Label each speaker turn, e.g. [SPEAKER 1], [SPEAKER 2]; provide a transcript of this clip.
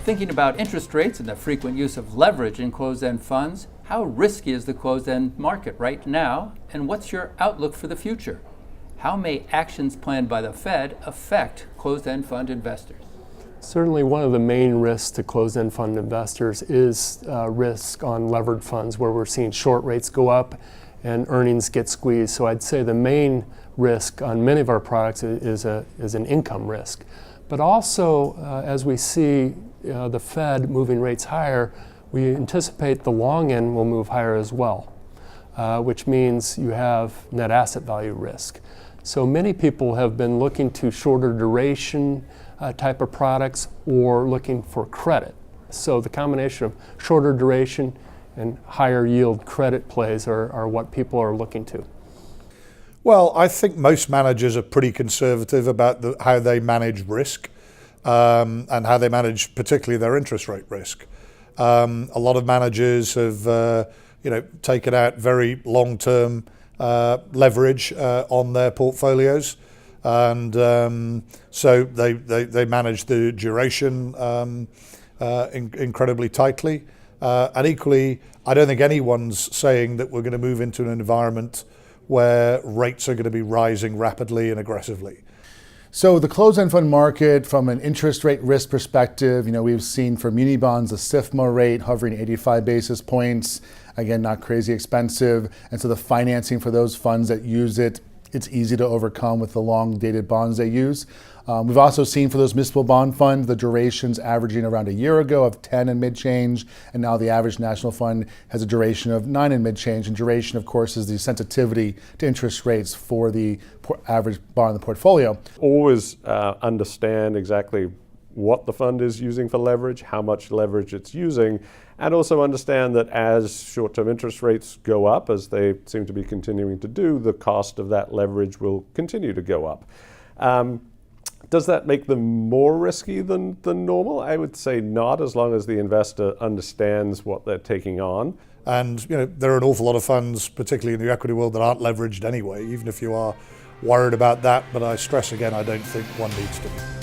[SPEAKER 1] Thinking about interest rates and the frequent use of leverage in closed-end funds, how risky is the closed-end market right now, and what's your outlook for the future? How may actions planned by the Fed affect closed-end fund investors?
[SPEAKER 2] Certainly one of the main risks to closed-end fund investors is risk on levered funds, where we're seeing short rates go up and earnings get squeezed. So I'd say the main risk on many of our products is an income risk. But also, as we see the Fed moving rates higher, we anticipate the long end will move higher as well, which means you have net asset value risk. So many people have been looking to shorter duration type of products or looking for credit. So the combination of shorter duration and higher yield credit plays are what people are looking to.
[SPEAKER 3] Well, I think most managers are pretty conservative about how they manage risk and how they manage particularly their interest rate risk. A lot of managers have taken out very long-term leverage on their portfolios, and so they manage the duration incredibly tightly. And equally, I don't think anyone's saying that we're going to move into an environment where rates are going to be rising rapidly and aggressively.
[SPEAKER 4] So the closed-end fund market, from an interest rate risk perspective, we've seen for muni bonds a SIFMA rate hovering 85 basis points. Again, not crazy expensive. And so the financing for those funds that use it, it's easy to overcome with the long-dated bonds they use. We've also seen for those municipal bond funds, the durations averaging around a year ago of 10 and mid-change, and now the average national fund has a duration of 9 and mid-change. And duration, of course, is the sensitivity to interest rates for the average bond in the portfolio.
[SPEAKER 5] Always understand exactly what the fund is using for leverage, how much leverage it's using, and also understand that as short-term interest rates go up, as they seem to be continuing to do, the cost of that leverage will continue to go up. Does that make them more risky than normal? I would say not, as long as the investor understands what they're taking on.
[SPEAKER 3] And there are an awful lot of funds, particularly in the equity world, that aren't leveraged anyway, even if you are worried about that. But I stress again, I don't think one needs to be.